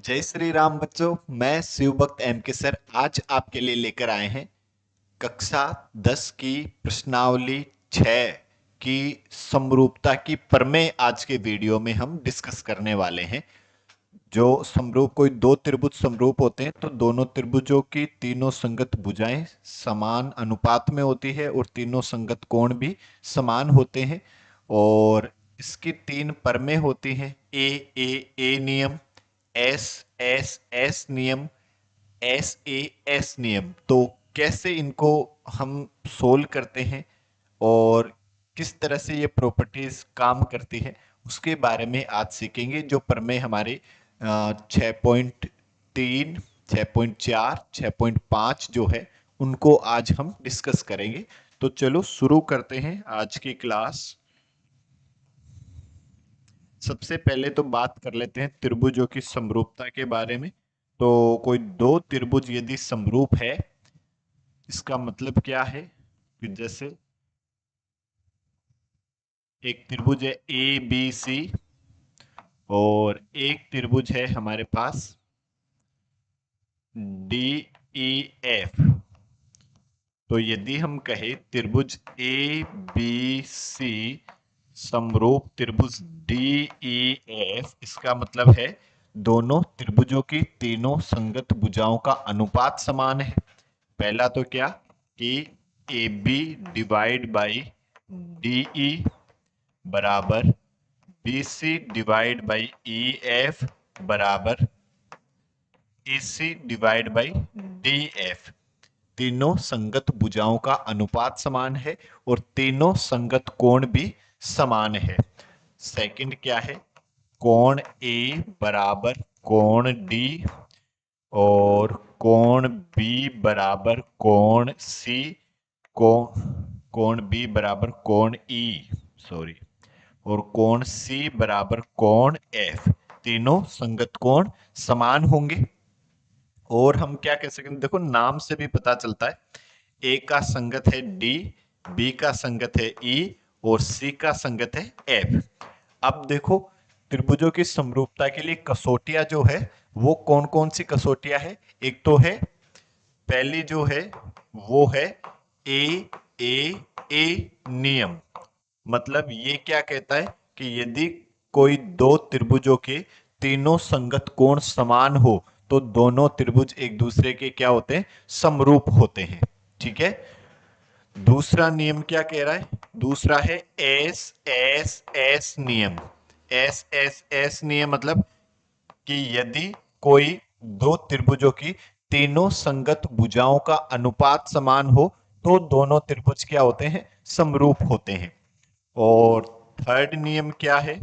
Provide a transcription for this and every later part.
जय श्री राम बच्चों। मैं शिव भक्त एम के सर आज आपके लिए लेकर आए हैं कक्षा 10 की प्रश्नावली 6 की समरूपता की प्रमेय। आज के वीडियो में हम डिस्कस करने वाले हैं। जो समरूप कोई दो त्रिभुज समरूप होते हैं तो दोनों त्रिभुजों की तीनों संगत भुजाएं समान अनुपात में होती है और तीनों संगत कोण भी समान होते हैं। और इसकी तीन परमें होती हैं। ए नियम, एस एस एस नियम, एस ए एस नियम। तो कैसे इनको हम सोल्व करते हैं और किस तरह से ये प्रॉपर्टीज काम करती है उसके बारे में आज सीखेंगे। जो प्रमेय हमारे 6.3, 6.4, 6.5 जो है उनको आज हम डिस्कस करेंगे। तो चलो शुरू करते हैं आज की क्लास। सबसे पहले तो बात कर लेते हैं त्रिभुजों की समरूपता के बारे में। तो कोई दो त्रिभुज यदि समरूप है, इसका मतलब क्या है कि जैसे एक त्रिभुज है ए बी सी और एक त्रिभुज है हमारे पास डी ई एफ। तो यदि हम कहें त्रिभुज ए बी सी समरूप त्रिभुज डी ई एफ, इसका मतलब है दोनों त्रिभुजों की तीनों संगत भुजाओं का अनुपात समान है। पहला तो क्या कि A B divide by D E बराबर B C divide by E F बराबर A C divide by D F. तीनों संगत भुजाओं का अनुपात समान है और तीनों संगत कोण भी समान है। सेकंड क्या है, कोण ए बराबर कोण डी और कोण बी बराबर कोण सी, कोण बी बराबर कोण ई, सॉरी, और कोण सी बराबर कोण एफ। तीनों संगत कोण समान होंगे। और हम क्या कह सकते हैं, देखो नाम से भी पता चलता है। ए का संगत है डी, बी का संगत है ई और सी का संगत है एफ। अब देखो त्रिभुजों की समरूपता के लिए कसौटियां जो है वो कौन कौन सी कसौटियां है। एक तो है, पहली जो है वो है ए ए ए नियम। मतलब ये क्या कहता है कि यदि कोई दो त्रिभुजों के तीनों संगत कोण समान हो तो दोनों त्रिभुज एक दूसरे के क्या होते हैं, समरूप होते हैं। ठीक है। दूसरा नियम क्या कह रहा है, दूसरा है एस एस एस नियम। एस एस एस नियम मतलब कि यदि कोई दो त्रिभुजों की तीनों संगत भुजाओं का अनुपात समान हो तो दोनों त्रिभुज क्या होते हैं, समरूप होते हैं। और थर्ड नियम क्या है,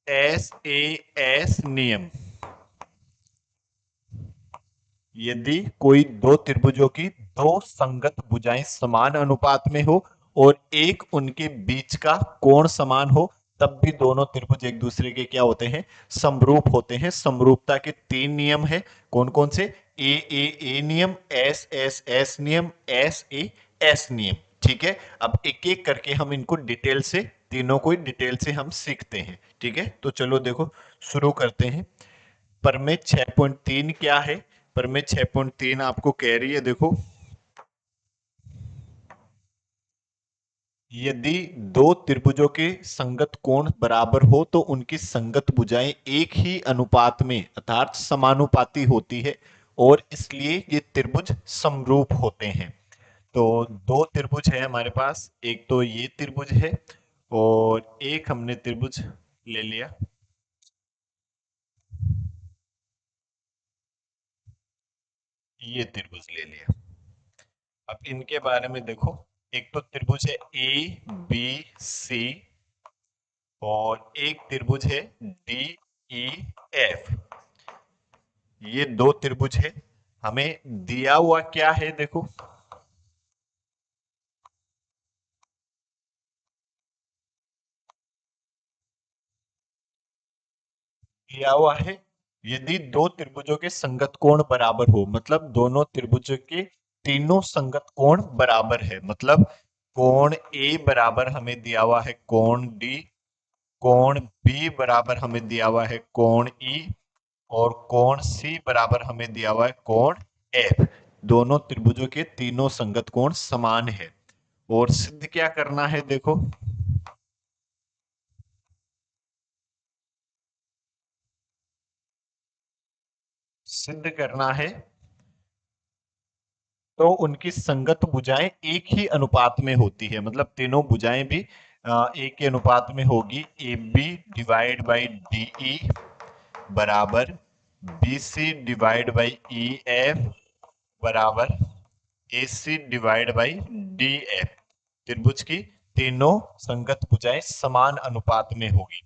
एस ए एस नियम। यदि कोई दो त्रिभुजों की दो संगत भुजाएं समान अनुपात में हो और एक उनके बीच का कोण समान हो तब भी दोनों त्रिभुज एक दूसरे के क्या होते हैं, समरूप होते हैं। समरूपता के तीन नियम है। कौन कौन से, ए नियम, एस एस एस नियम, एस ए एस नियम। ठीक है। अब एक एक करके हम इनको डिटेल से, तीनों को डिटेल से हम सीखते हैं। ठीक है। तो चलो देखो शुरू करते हैं। प्रमेय 6.3 क्या है। प्रमेय 6.3 आपको कह रही है, देखो यदि दो त्रिभुजों के संगत कोण बराबर हो तो उनकी संगत भुजाएं एक ही अनुपात में अर्थात समानुपाती होती है और इसलिए ये त्रिभुज समरूप होते हैं। तो दो त्रिभुज है हमारे पास, एक तो ये त्रिभुज है और एक हमने त्रिभुज ले लिया, ये त्रिभुज ले लिया। अब इनके बारे में देखो, एक तो त्रिभुज है ए बी सी और एक त्रिभुज है डी ई एफ। ये दो त्रिभुज है। हमें दिया हुआ क्या है, देखो दिया हुआ है यदि दो त्रिभुजों के संगत कोण बराबर हो, मतलब दोनों त्रिभुजों के तीनों संगत कोण बराबर है। मतलब कोण ए बराबर हमें दिया हुआ है कोण डी कोण बी बराबर हमें दिया हुआ है कोण ई, और कोण सी बराबर हमें दिया हुआ है कोण एफ। दोनों त्रिभुजों के तीनों संगत कोण समान है। और सिद्ध क्या करना है, देखो सिद्ध करना है तो उनकी संगत भुजाएं एक ही अनुपात में होती है, मतलब तीनों भुजाएं भी एक ही अनुपात में होगी। A B divide by D E बराबर B C divide by E F बराबर A C divide by D F. त्रिभुज की तीनों संगत भुजाएं समान अनुपात में होगी,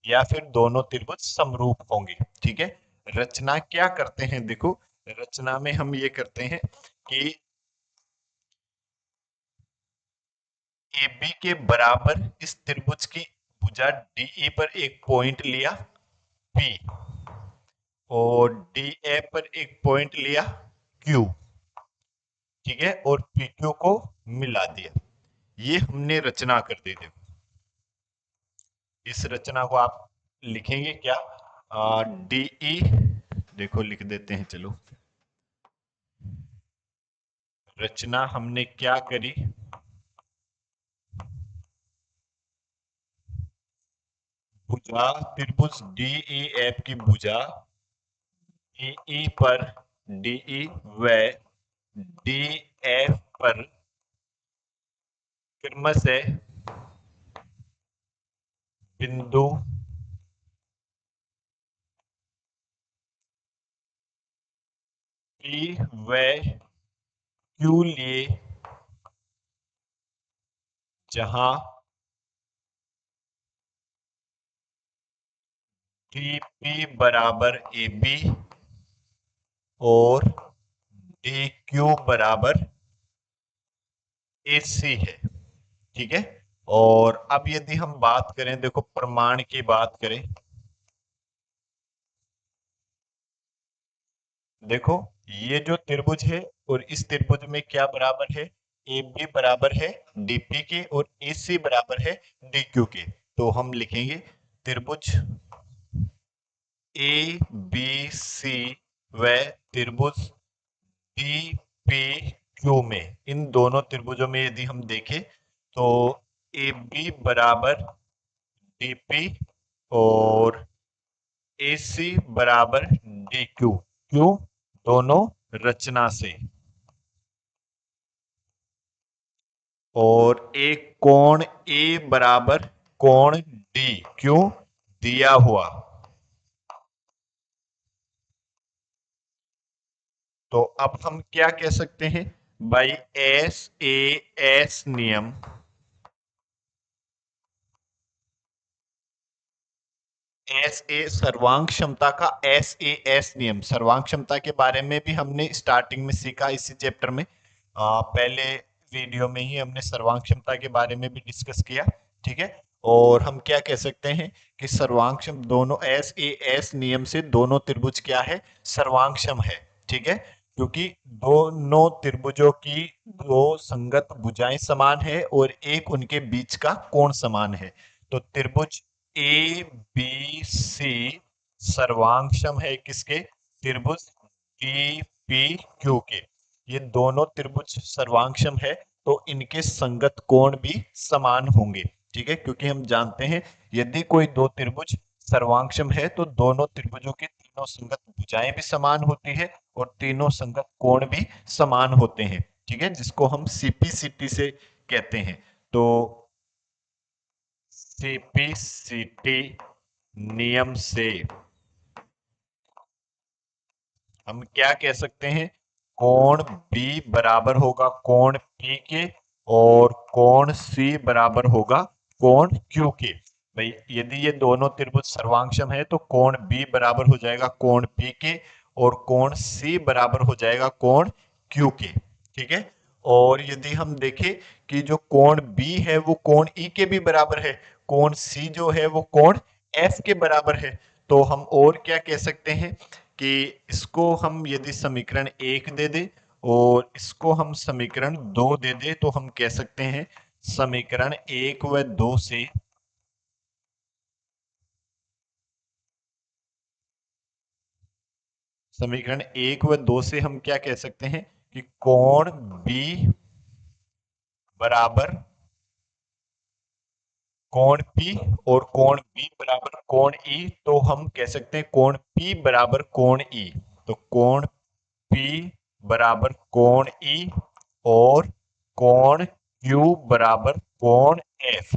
या फिर दोनों त्रिभुज समरूप होंगे। ठीक है। रचना क्या करते हैं, देखो रचना में हम ये करते हैं कि ए बी के बराबर इस त्रिभुज की भुजा डीई पर एक पॉइंट लिया पी, और डी ए पर एक पॉइंट लिया क्यू। ठीक है। और पी क्यू को मिला दिया। ये हमने रचना कर दी। देखो इस रचना को आप लिखेंगे क्या, डीई, देखो लिख देते हैं चलो। रचना हमने क्या करी, भुजा त्रिभुज डीई एफ की भुजा ई पर डीई व डी एफ पर क्रमशः बिंदु पी व क्यू लिए, जहां डी पी बराबर ए बी और डी क्यू बराबर ए सी है। ठीक है। और अब यदि हम बात करें, देखो प्रमाण की बात करें, देखो ये जो त्रिभुज है और इस त्रिभुज में क्या बराबर है, ए बी बराबर है डीपी के और ए सी बराबर है डी क्यू के। तो हम लिखेंगे त्रिभुज ए बी सी व त्रिभुज डी पी क्यू में, इन दोनों त्रिभुजों में यदि हम देखें तो ए बी बराबर डीपी और ए सी बराबर डी क्यू। क्यों? दोनों रचना से। और एक कोण ए बराबर कोण डी क्यों दिया हुआ। तो अब हम क्या कह सकते हैं, बाई एस ए एस नियम, एस ए सर्वांग क्षमता का एस ए एस नियम, सर्वांग क्षमता के बारे में भी हमने स्टार्टिंग में सीखा इसी चैप्टर में। पहले वीडियो में ही हमने सर्वांग क्षमता के बारे में भी डिस्कस किया। ठीक है। और हम क्या कह सकते हैं कि सर्वांग दोनों एस ए एस नियम से दोनों त्रिभुज क्या है, सर्वांगक्षम है। ठीक है। क्योंकि दोनों त्रिभुजों की दो संगत भुजाएं समान है और एक उनके बीच का कोण समान है। तो त्रिभुज ए बी सी सर्वांगक्षम है किसके, त्रिभुज डी पी क्यू के। ये दोनों त्रिभुज सर्वांगक्षम है तो इनके संगत कोण भी समान होंगे। ठीक है। क्योंकि हम जानते हैं यदि कोई दो त्रिभुज सर्वांगक्षम है तो दोनों त्रिभुजों की तीनों संगत भुजाएं भी समान होती है और तीनों संगत कोण भी समान होते हैं। ठीक है। जिसको हम सीपीसीटी से कहते हैं। तो सीपीसीटी नियम से हम क्या कह सकते हैं, कोण B बराबर होगा कोण P के और कोण C बराबर होगा कोण Q के। भाई यदि ये दोनों त्रिभुज सर्वांगक्षम है तो कोण B बराबर हो जाएगा कोण P के और कोण C बराबर हो जाएगा कोण Q के। ठीक है। और यदि हम देखें कि जो कोण B है वो कोण E के भी बराबर है, कोण C जो है वो कोण F के बराबर है। तो हम और क्या कह सकते हैं कि इसको हम यदि समीकरण 1 दे दे और इसको हम समीकरण 2 दे दे तो हम कह सकते हैं समीकरण 1 व 2 से समीकरण 1 व 2 से हम क्या कह सकते हैं कि कोण बी बराबर कोण पी और कोण बी बराबर कोण ई, तो हम कह सकते हैं कोण पी बराबर कोण ई। तो कोण पी बराबर कोण ई और कोण क्यू बराबर कोण एफ,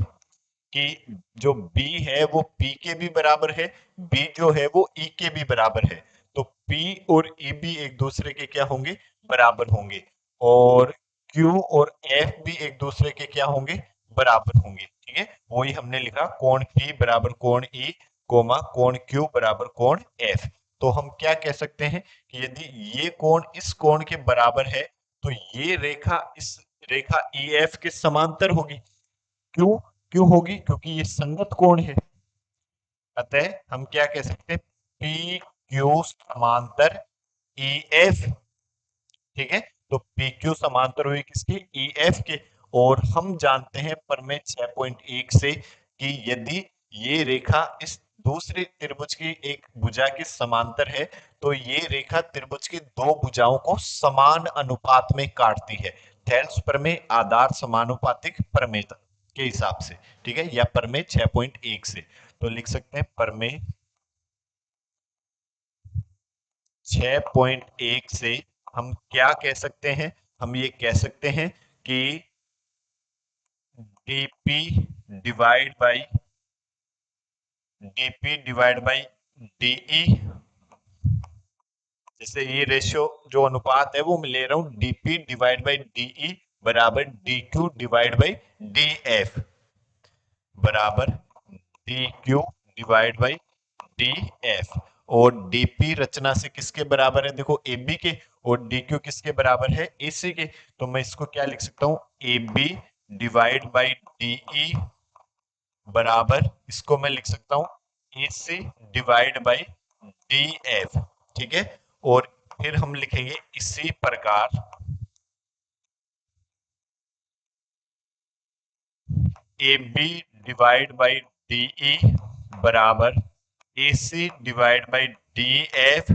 कि जो B है वो P के भी बराबर है, B जो है वो E के भी बराबर है। तो P और E भी एक दूसरे के क्या होंगे, बराबर होंगे, और Q और F भी एक दूसरे के क्या होंगे, बराबर होंगे। ठीक है, वही हमने लिखा कोण P बराबर कोण E कोमा कोण Q बराबर कोण F। तो हम क्या कह सकते हैं कि यदि ये कोण इस कोण के बराबर है तो ये रेखा इस रेखा EF के समांतर होगी। क्यों क्यों होगी, क्योंकि ये संगत कोण है। अतः हम क्या कह सकते हैं, पी क्यू समांतर ई एफ। ठीक है, तो पी क्यू समांतर हुई किसकी, ई एफ के। और हम जानते हैं प्रमेय 6.1 से कि यदि ये रेखा इस दूसरे त्रिभुज की एक भुजा के समांतर है तो ये रेखा त्रिभुज की दो भुजाओं को समान अनुपात में काटती है। थेल्स प्रमेय आधार समानुपातिक प्रमेय के हिसाब से। ठीक है, या प्रमेय 6.1 से। तो लिख सकते हैं प्रमेय 6.1 से हम क्या कह सकते हैं, हम ये कह सकते हैं कि dp डिवाइड बाई de, जैसे ये रेशियो जो अनुपात है वो मैं ले रहा हूं dp डिवाइड बाई de बराबर dq डिवाइड बाई df बराबर dq डिवाइड बाई df। और dp रचना से किसके बराबर है, देखो ab के, और dq किसके बराबर है, ac के। तो मैं इसको क्या लिख सकता हूं, ab डिवाइड बाई de बराबर, इसको मैं लिख सकता हूं AC डिवाइड बाई DF। ठीक है, और फिर हम लिखेंगे इसी प्रकार AB डिवाइड बाई DE बराबर AC डिवाइड बाई DF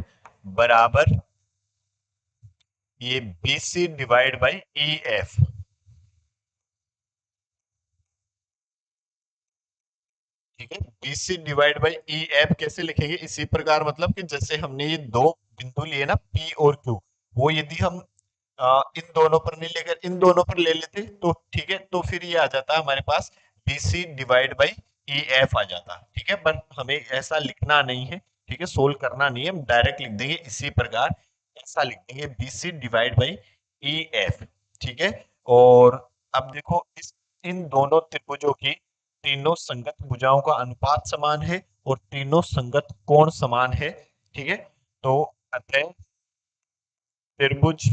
बराबर ये BC डिवाइड बाई EF। ठीक है, BC डिवाइड बाई EF कैसे लिखेंगे, इसी प्रकार, मतलब कि जैसे हमने ये दो बिंदु लिए ना P और Q, वो यदि हम इन दोनों पर नहीं लेकर इन दोनों पर ले लेते तो ठीक है, तो फिर ये आ जाता है हमारे पास BC डिवाइड बाई EF आ जाता। ठीक है, पर हमें ऐसा लिखना नहीं है। ठीक है, सोल्व करना नहीं है, हम डायरेक्ट लिख देंगे इसी प्रकार, ऐसा लिख देंगे BC डिवाइड बाई EF। ठीक है, और अब देखो इस इन दोनों त्रिभुजों की तीनों संगत भुजाओं का अनुपात समान है और तीनों संगत कोण समान है। ठीक है, तो अतः त्रिभुज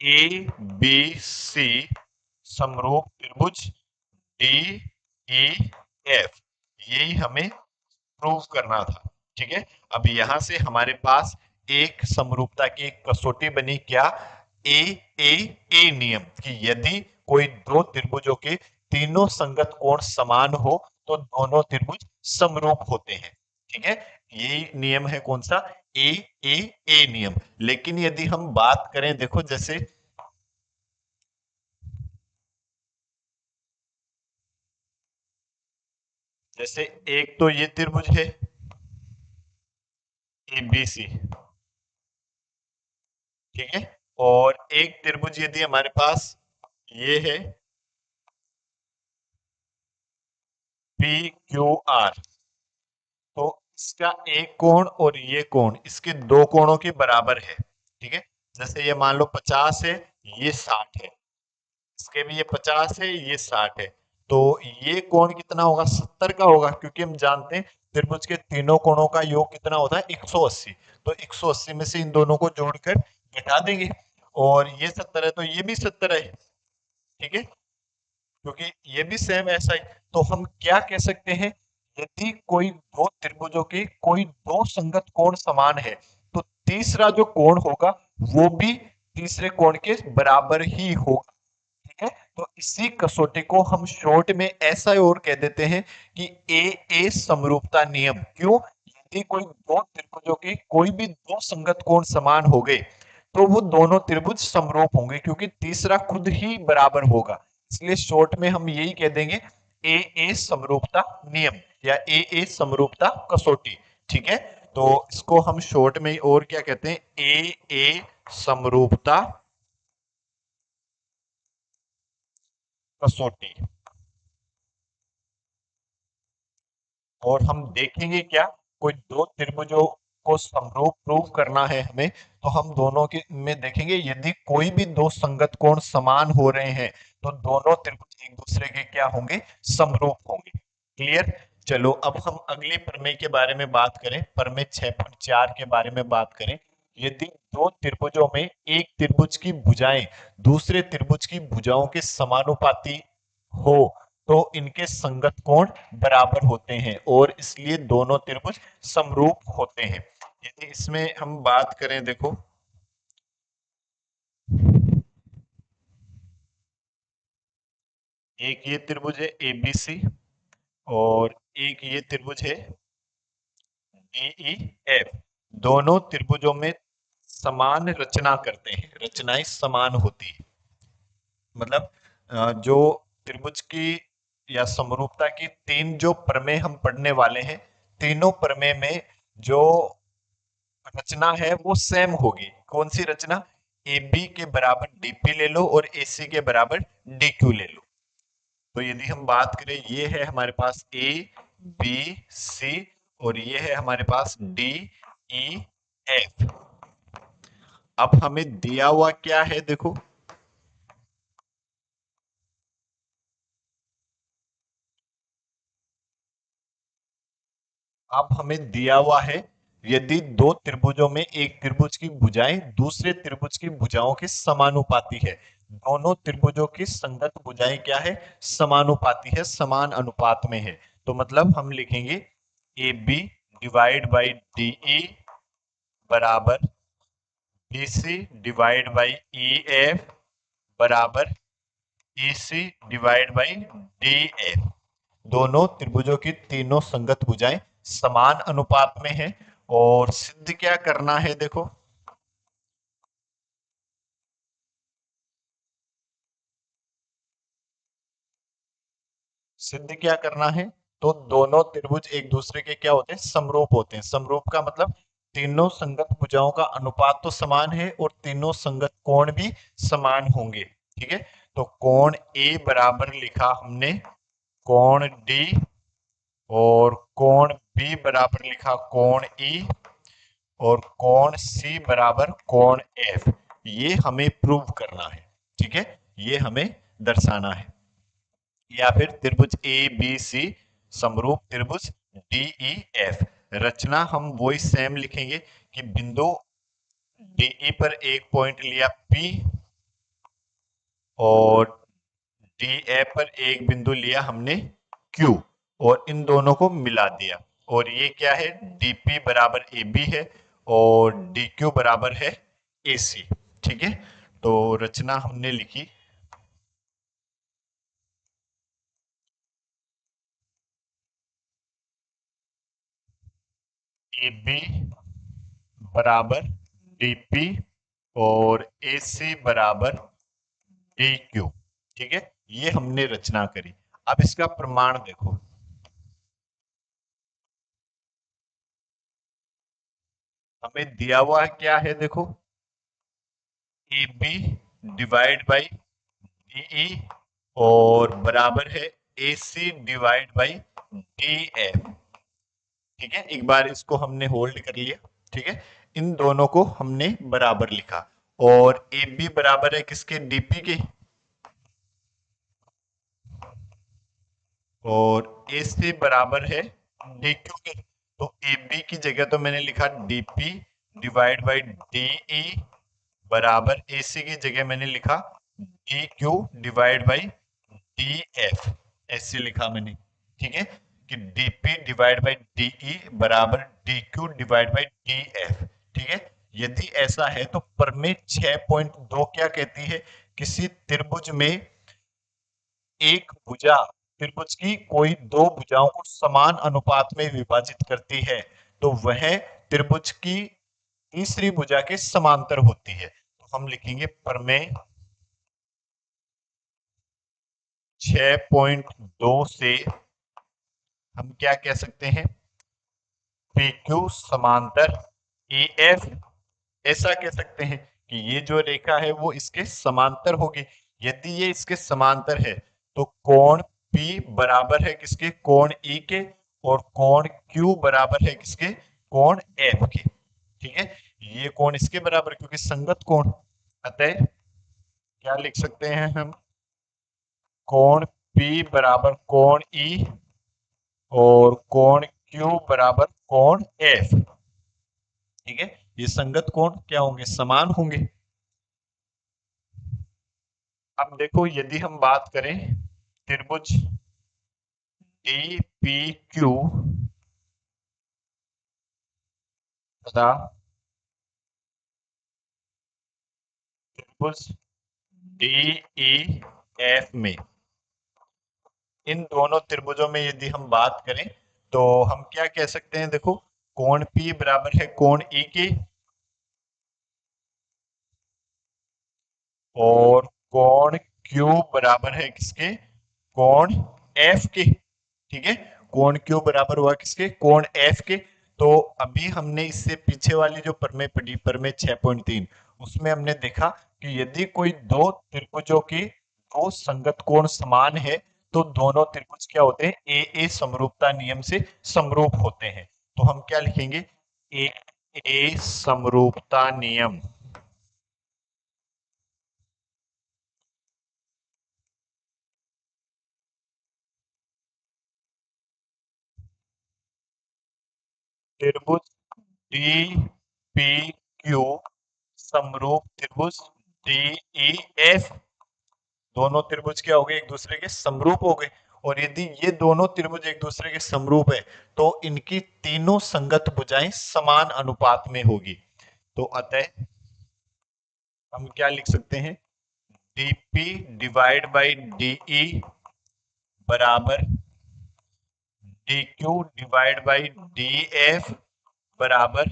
ए बी सी समरूप त्रिभुज डी ई एफ, यही हमें प्रूव करना था। ठीक है, अब यहां से हमारे पास एक समरूपता की एक कसौटी बनी, क्या, ए ए ए नियम, कि यदि कोई दो त्रिभुजों के तीनों संगत कोण समान हो तो दोनों त्रिभुज समरूप होते हैं। ठीक है, यही नियम है कौन सा, ए ए ए नियम। लेकिन यदि हम बात करें, देखो जैसे जैसे एक तो ये त्रिभुज है ए बी सी। ठीक है, और एक त्रिभुज यदि हमारे पास ये है पी क्यू आर, तो इसका एक कोण और ये कोण इसके दो कोणों के बराबर है। ठीक है, जैसे ये मान लो 50 है, ये 60 है, इसके भी ये 50 है, ये 60 है, तो ये कोण कितना होगा, 70 का होगा, क्योंकि हम जानते हैं त्रिभुज के तीनों कोणों का योग कितना होता है, 180। तो 180 में से इन दोनों को जोड़कर घटा देंगे, और ये 70 है तो ये भी 70 है। ठीक है, क्योंकि ये भी सेम ऐसा ही। तो हम क्या कह सकते हैं, यदि कोई दो त्रिभुजों के कोई दो संगत कोण समान है तो तीसरा जो कोण होगा वो भी तीसरे कोण के बराबर ही होगा। ठीक है, तो इसी कसौटी को हम शॉर्ट में ऐसा और कह देते हैं कि ए ए समरूपता नियम। क्यों, यदि कोई दो त्रिभुजों की कोई भी दो संगत कोण समान हो गए तो वो दोनों त्रिभुज समरूप होंगे, क्योंकि तीसरा खुद ही बराबर होगा। इसलिए शॉर्ट में हम यही कह देंगे ए ए समरूपता नियम या ए ए समरूपता कसौटी। ठीक है, तो इसको हम शॉर्ट में और क्या कहते हैं, ए ए समरूपता कसौटी। और हम देखेंगे क्या, कोई दो त्रिभुजों को समरूप प्रूव करना है हमें, तो हम दोनों के में देखेंगे यदि कोई भी दो संगत कोण समान हो रहे हैं तो दोनों त्रिभुज एक दूसरे के क्या होंगे, समरूप होंगे। क्लियर। चलो अब हम अगले प्रमेय के बारे में बात करें, प्रमेय 6.4 के बारे में बात करें। यदि दो त्रिभुजों में एक त्रिभुज की भुजाएं दूसरे त्रिभुज की भुजाओं के समानुपाती हो तो इनके संगत कोण बराबर होते हैं और इसलिए दोनों त्रिभुज समरूप होते हैं। यदि इसमें हम बात करें, देखो एक ये त्रिभुज है एबीसी और एक ये त्रिभुज है डीईएफ। दोनों त्रिभुजों में समान रचना करते हैं, रचनाएं समान होती है। मतलब जो त्रिभुज की या समरूपता की तीन जो प्रमेय हम पढ़ने वाले हैं, तीनों प्रमेय में जो रचना है वो सेम होगी। कौन सी रचना, ए बी के बराबर डीपी ले लो और ए सी के बराबर डी क्यू ले लो। तो यदि हम बात करें, ये है हमारे पास ए बी सी और ये है हमारे पास डी ई एफ। अब हमें दिया हुआ क्या है, देखो अब हमें दिया हुआ है यदि दो त्रिभुजों में एक त्रिभुज की भुजाएं दूसरे त्रिभुज की भुजाओं के समानुपाती है। दोनों त्रिभुजों की संगत भुजाएं क्या है, समानुपाती है, समान अनुपात में है। तो मतलब हम लिखेंगे A B divide by D E बराबर B C divide by E F बराबर E C divide by D F. दोनों त्रिभुजों की तीनों संगत भुजाएं समान अनुपात में है। और सिद्ध क्या करना है, देखो सिद्ध क्या करना है, तो दोनों त्रिभुज एक दूसरे के क्या होते हैं, समरूप होते हैं। समरूप का मतलब तीनों संगत भुजाओं का अनुपात तो समान है और तीनों संगत कोण भी समान होंगे। ठीक है, तो कोण ए बराबर लिखा हमने कोण डी और कोण बी बराबर लिखा कोण ई और कोण सी बराबर कोण एफ। ये हमें प्रूव करना है। ठीक है, ये हमें दर्शाना है। या फिर त्रिभुज ए बी सी समरूप त्रिभुज डी ई एफ। रचना हम वही सेम लिखेंगे कि बिंदु डीई पर एक पॉइंट लिया पी और डी ए पर एक बिंदु लिया हमने क्यू और इन दोनों को मिला दिया। और ये क्या है, डीपी बराबर ए बी है और डी क्यू बराबर है ए सी। ठीक है, तो रचना हमने लिखी ए बी बराबर डीपी और ए सी बराबर डी क्यू। ठीक है, ये हमने रचना करी। अब इसका प्रमाण देखो, हमें दिया हुआ क्या है, देखो A B divide by D E और बराबर है A C divide by D F. ठीक है, एक बार इसको हमने होल्ड कर लिया। ठीक है, इन दोनों को हमने बराबर लिखा और ए बी बराबर है किसके, डीपी के और ए सी बराबर है डी क्यू के। तो ए बी की जगह तो मैंने लिखा डीपी डिवाइड बाई डीई बराबर ए सी की जगह मैंने लिखा D Q divide by D F. ऐसे लिखा मैंने। ठीक है, कि डीपी डिवाइड बाई डीई बराबर D Q divide by D F. ठीक है, यदि ऐसा है तो प्रमेय 6.2 क्या कहती है, किसी त्रिभुज में एक भुजा त्रिभुज की कोई दो भुजाओं को समान अनुपात में विभाजित करती है तो वह त्रिभुज की तीसरी भुजा के समांतर होती है। तो हम लिखेंगे प्रमेय 6.2 से हम क्या कह सकते हैं, पी क्यू समांतर ई एफ, ऐसा कह सकते हैं कि ये जो रेखा है वो इसके समांतर होगी। यदि ये इसके समांतर है तो कोण P बराबर है किसके, कोण E के, और कोण Q बराबर है किसके, कोण F के। ठीक है, ये कोण इसके बराबर क्योंकि संगत कोण, अतः क्या लिख सकते हैं हम, कोण P बराबर कोण E और कोण Q बराबर कोण F। ठीक है, ये संगत कोण क्या होंगे, समान होंगे। अब देखो यदि हम बात करें त्रिभुज डी पी क्यू तथा त्रिभुज डी ई एफ में, इन दोनों त्रिभुजों में यदि हम बात करें तो हम क्या कह सकते हैं, देखो कोण P बराबर है कोण E के, और कोण Q बराबर है किसके, कोण F के। ठीक है, कोण Q बराबर हुआ किसके, कोण F के। तो अभी हमने इससे पीछे वाली जो प्रमेय पढ़ी, प्रमेय 6.3, उसमें हमने देखा कि यदि कोई दो त्रिभुजों की दो संगत कोण समान है तो दोनों त्रिभुज क्या होते हैं, ए ए समरूपता नियम से समरूप होते हैं। तो हम क्या लिखेंगे, ए ए समरूपता नियम त्रिभुज डी पी क्यू समरूप त्रिभुज डी ई एफ, दोनों त्रिभुज क्या हो गए, एक दूसरे के समरूप हो गए। और यदि ये दोनों त्रिभुज एक दूसरे के समरूप है तो इनकी तीनों संगत भुजाएं समान अनुपात में होगी। तो अतः हम क्या लिख सकते हैं, dp डिवाइड बाई डी बराबर dq divide by D F बराबर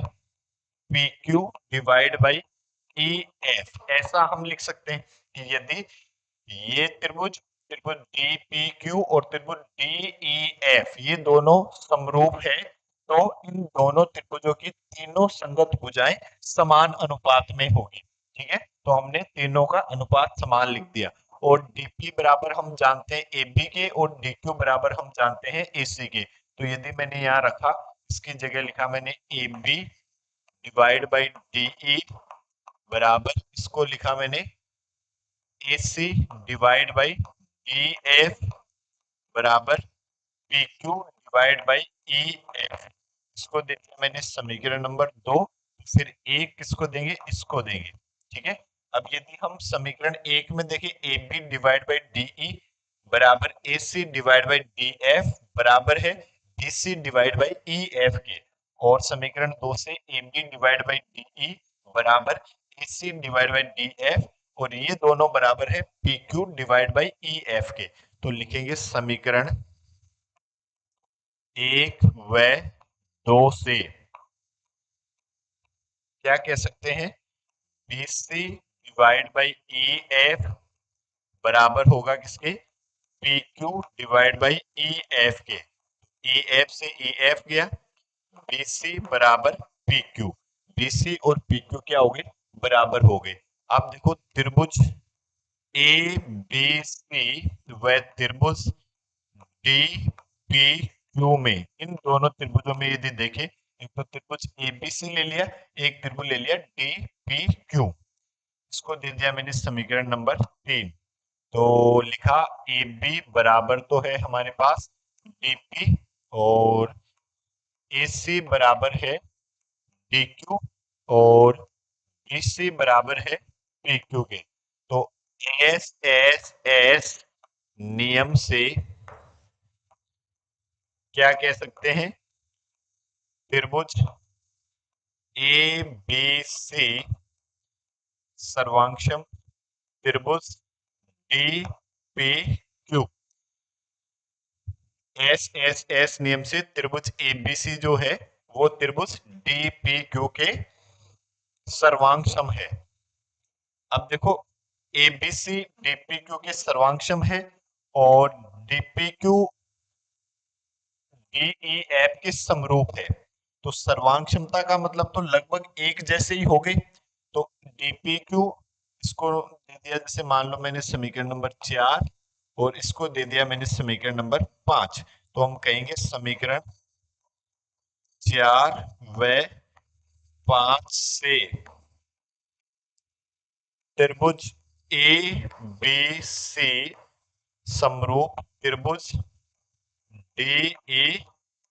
pq divide by E F. ऐसा हम लिख सकते हैं कि यदि ये त्रिभुज, त्रिभुज डी पी क्यू और त्रिभुज डी ई एफ, ये दोनों समरूप है तो इन दोनों त्रिभुजों की तीनों संगत भुजाएं समान अनुपात में होगी। ठीक है, तो हमने तीनों का अनुपात समान लिख दिया। और डीपी बराबर हम जानते हैं ए बी के, और डी क्यू बराबर हम जानते हैं ए सी के। तो यदि मैंने यहाँ रखा, इसकी जगह लिखा मैंने A B divide by D E बराबर, इसको लिखा मैंने A C divide by E F बराबर P Q divide by E F. इसको देते मैंने समीकरण नंबर 2। फिर एक किसको देंगे, इसको देंगे। ठीक है, अब यदि हम समीकरण 1 में देखें, A B divide by D E बराबर A C divide by D F बराबर है D C divide by E F के। और समीकरण 2 से A B divide by D E बराबर A C divide by D F, और ये दोनों बराबर है P Q divide by E F के। तो लिखेंगे समीकरण 1 व 2 से क्या कह सकते हैं, B C divide by E F बराबर होगा किसके, P Q divide by E F के। ई एफ से ई एफ गया, बी सी बराबर पी क्यू, बी सी और पी क्यू क्या हो गए, बराबर हो गए। आप देखो त्रिभुज ए बी सी व त्रिभुज डी पी क्यू में, इन दोनों त्रिभुजों में यदि देखें, एक तो त्रिभुज एबीसी ले लिया, एक त्रिभुज ले लिया डी पी क्यू, इसको दे दिया मैंने समीकरण नंबर 3। तो लिखा ए बी बराबर तो है हमारे पास डीपी, और ए सी बराबर है डी क्यू, और बी सी बराबर है पी क्यू के। तो एस एस एस नियम से क्या कह सकते हैं, त्रिभुज ए बी सी सर्वांशम त्रिभुज D P Q, S S S नियम से त्रिभुज एबीसी जो है वो त्रिभुज डीपीक्यू के सर्वांग है। अब देखो एबीसी डीपीक्यू के सर्वांग है और डीपीक्यू डीईएफ के समरूप है। तो सर्वांग क्षमता का मतलब तो लगभग एक जैसे ही हो गए। तो डीपीक्यू इसको दे दिया, जैसे मान लो मैंने समीकरण नंबर 4 और इसको दे दिया मैंने समीकरण नंबर 5। तो हम कहेंगे समीकरण 4 व 5 से त्रिभुज ए बी सी समरूप त्रिभुज डी ई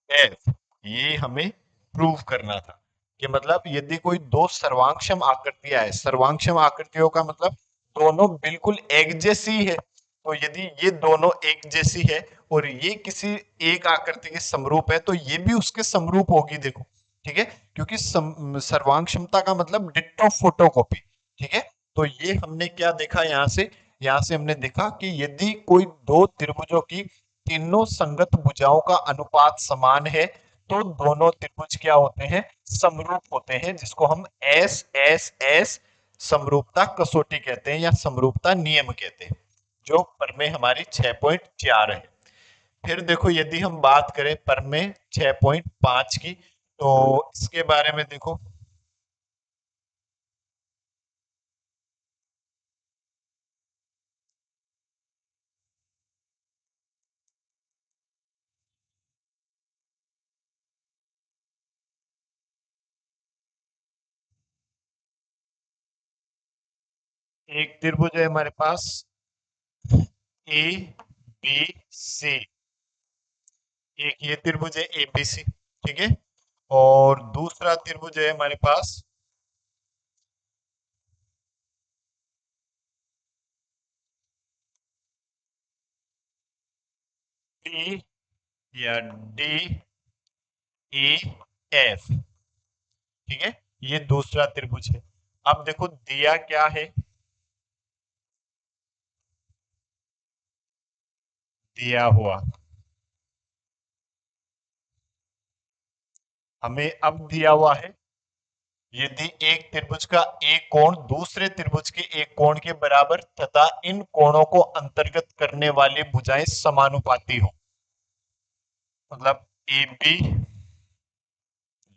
एफ, ये हमें प्रूव करना था। कि मतलब यदि कोई दो सर्वांगक्षम आकृतियां है, सर्वांगक्षम आकृतियों का मतलब दोनों बिल्कुल एक जैसी है, तो यदि ये दोनों एक जैसी है और ये किसी एक आकृति के समरूप है तो ये भी उसके समरूप होगी। देखो ठीक है, क्योंकि सर्वांग क्षमता का मतलब डिट्टो फोटोकॉपी। ठीक है, तो ये हमने क्या देखा यहाँ से, यहाँ से हमने देखा कि यदि कोई दो त्रिभुजों की तीनों संगत भुजाओं का अनुपात समान है तो दोनों त्रिभुज क्या होते हैं, समरूप होते हैं, जिसको हम एस एस एस समरूपता कसौटी कहते हैं या समरूपता नियम कहते हैं, जो प्रमेय हमारी 6.4 है। फिर देखो यदि हम बात करें प्रमेय 6.5 की, तो इसके बारे में देखो। एक त्रिभुज है हमारे पास ए बी सी, एक ये त्रिभुज है एबीसी। ठीक है, और दूसरा त्रिभुज है हमारे पास डी या डी ई एफ। ठीक है, ये दूसरा त्रिभुज है। अब देखो दिया क्या है, दिया हुआ हमें अब दिया हुआ है यदि एक त्रिभुज का एक कोण दूसरे त्रिभुज के एक कोण के बराबर तथा इन कोणों को अंतर्गत करने वाली भुजाएं समानुपाती हो, मतलब A B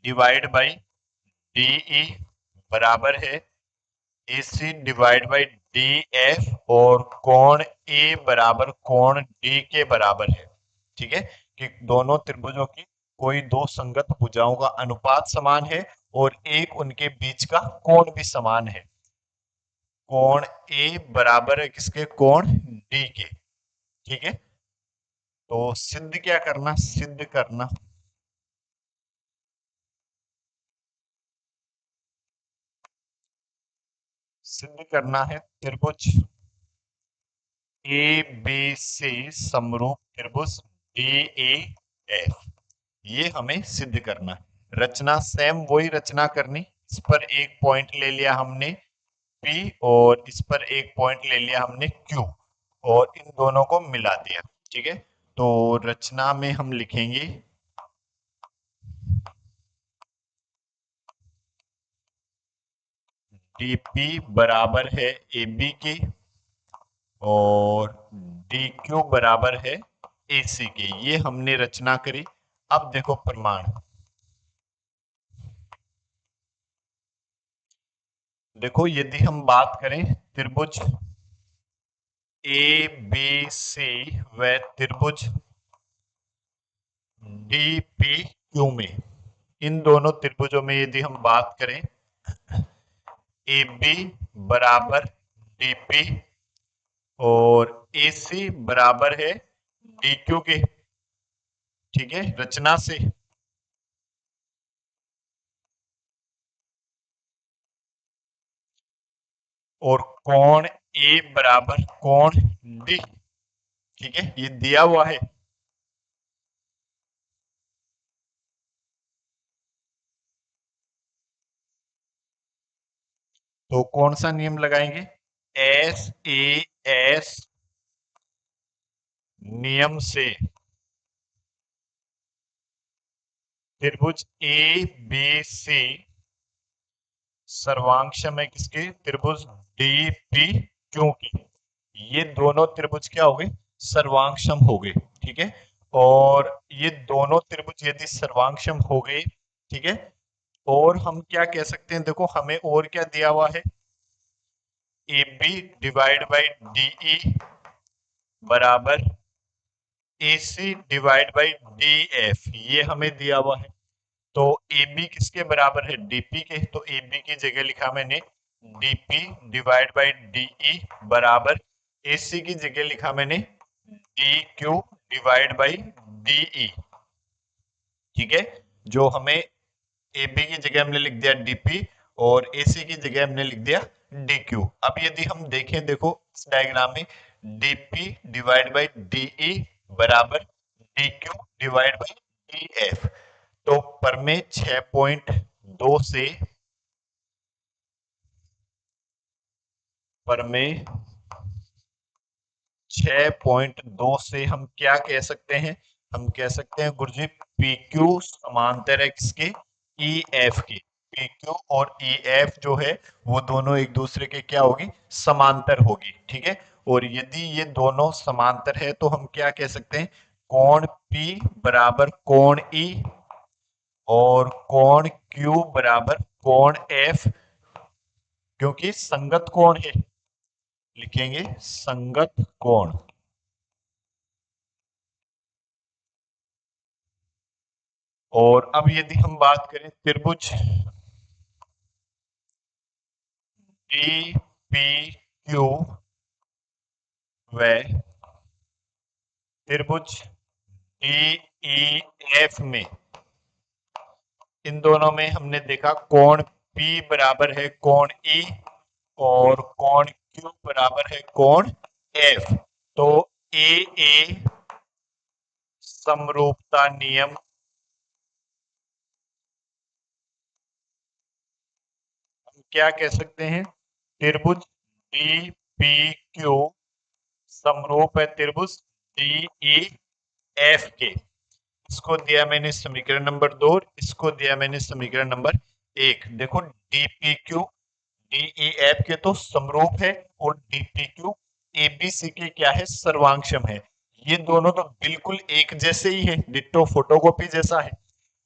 divide by D E बराबर है A C divide by D F और कोण ए बराबर कोण डी के बराबर है। ठीक है, कि दोनों त्रिभुजों की कोई दो संगत भुजाओं का अनुपात समान है और एक उनके बीच का कोण भी समान है। कोण ए बराबर है किसके, कोण डी के। ठीक है, तो सिद्ध क्या करना, सिद्ध करना सिद्ध करना है त्रिभुज ए बी सी समरूप त्रिभुज डी ए एफ, ये हमें सिद्ध करना है। रचना सेम वही रचना करनी, इस पर एक पॉइंट ले लिया हमने P और इस पर एक पॉइंट ले लिया हमने Q और इन दोनों को मिला दिया। ठीक है, तो रचना में हम लिखेंगे dP बराबर है AB के और DQ बराबर है AC के। ये हमने रचना करी। अब देखो प्रमाण, देखो यदि हम बात करें त्रिभुज ए बी सी व त्रिभुज डी पी क्यू में, इन दोनों त्रिभुजों में यदि हम बात करें ए बी बराबर डी पी और ए सी बराबर है डी क्यू के। ठीक है, रचना से और कोण ए बराबर कोण डी। ठीक है, ये दिया हुआ है। तो कौन सा नियम लगाएंगे, एस ए एस नियम से त्रिभुज ए बी सी सर्वांशम है किसके? त्रिभुज डी पी क्यू के। ये दोनों त्रिभुज क्या हो गए? सर्वांशम हो गए। ठीक है, और ये दोनों त्रिभुज यदि सर्वांशम हो गए, ठीक है, और हम क्या कह सकते हैं, देखो हमें और क्या दिया हुआ है, A B divide by D E बराबर A C divide by D F, ये हमें दिया हुआ है। तो ए बी किसके बराबर है? डीपी के। तो ए बी की जगह लिखा मैंने डीपी डिवाइड बाई डीई बराबर ए सी की जगह लिखा मैंने D Q divide by D E. ठीक है, जो हमें ए बी की जगह हमने लिख दिया डीपी और ए सी की जगह हमने लिख दिया डी क्यू। अब यदि हम देखें, देखो इस डायग्राम में डीपी डिवाइड बाई डीई बराबर D Q divide by D F. तो परमेय 6.2 से परमेय 6.2 से हम क्या कह सकते हैं? हम कह सकते हैं गुरुजी पी क्यू समांतर है किसके? ई एफ के। पी क्यू और ई एफ जो है वो दोनों एक दूसरे के क्या होगी? समांतर होगी। ठीक है, और यदि ये दोनों समांतर है तो हम क्या कह सकते हैं? कोण P बराबर कोण E और कोण Q बराबर कोण F, क्योंकि संगत कोण है, लिखेंगे संगत कोण। और अब यदि हम बात करें त्रिभुज डी पी क्यू व त्रिभुज डी ई एफ में, इन दोनों में हमने देखा कोण P बराबर है कोण E और कोण Q बराबर है कोण F। तो ए समरूपता नियम हम क्या कह सकते हैं? त्रिभुज डी पी क्यू समरूप है त्रिभुज डी ई एफ के। इसको दिया मैंने समीकरण नंबर 2, इसको दिया मैंने समीकरण नंबर 1। देखो डीपीक्यू डीईएफ के तो समरूप है और डीपीक्यू एबीसी के क्या है? सर्वांशम है। ये दोनों तो बिल्कुल एक जैसे ही है, डिट्टो फोटोकॉपी जैसा है।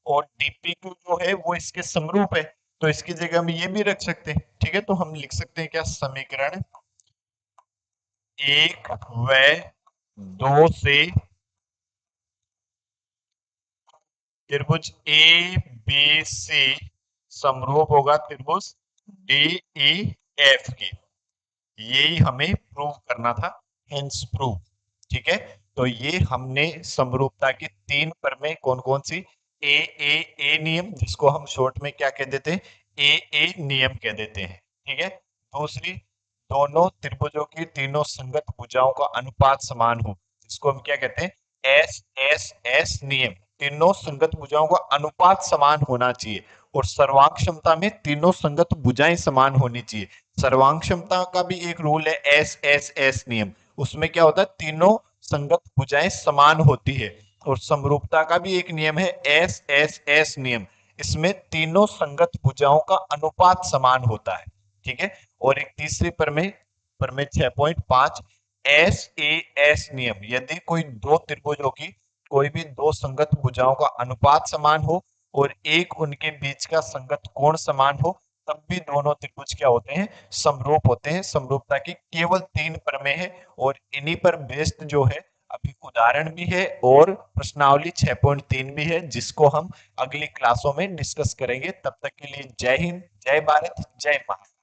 और डीपीक्यू जो है वो इसके समरूप है, तो इसकी जगह हम ये भी रख सकते हैं। ठीक है, तो हम लिख सकते हैं क्या? समीकरण 1 व 2 से त्रिभुज ए बी सी समरूप होगा त्रिभुज डी ई एफ के। यही हमें प्रूव करना था, हेंस प्रूव। ठीक है, तो ये हमने समरूपता की 3 प्रमेय कौन कौन सी? ए नियम, जिसको हम शॉर्ट में क्या कह देते हैं? ए नियम कह देते हैं। ठीक है, दूसरी, दोनों त्रिभुजों की तीनों संगत भुजाओं का अनुपात समान हो, जिसको हम क्या कहते हैं? एस नियम। तीनों संगत भुजाओं का अनुपात समान होना चाहिए, और सर्वांग क्षमता में तीनों संगत भुजाएं समान होनी चाहिए। सर्वांग क्षमता का भी एक रूल है, एस नियम। उसमें क्या होता है? तीनों संगत भुजाएं समान होती है। और समरूपता का भी एक नियम है, एस नियम। इसमें तीनों संगत भुजाओं का अनुपात समान होता है। ठीक है, और एक तीसरी प्रमेय, प्रमेय 6.5 एस नियम। यदि कोई दो त्रिभुजों की कोई भी दो संगत भुजाओं का अनुपात समान हो और एक उनके बीच का संगत कोण समान हो, तब भी दोनों त्रिभुज क्या होते हैं? समरूप होते हैं। समरूपता की केवल 3 प्रमेय है, और इन्हीं पर बेस्ड जो है अभी उदाहरण भी है और प्रश्नावली 6.3 भी है, जिसको हम अगली क्लासों में डिस्कस करेंगे। तब तक के लिए जय हिंद, जय भारत, जय महाराष्ट्र।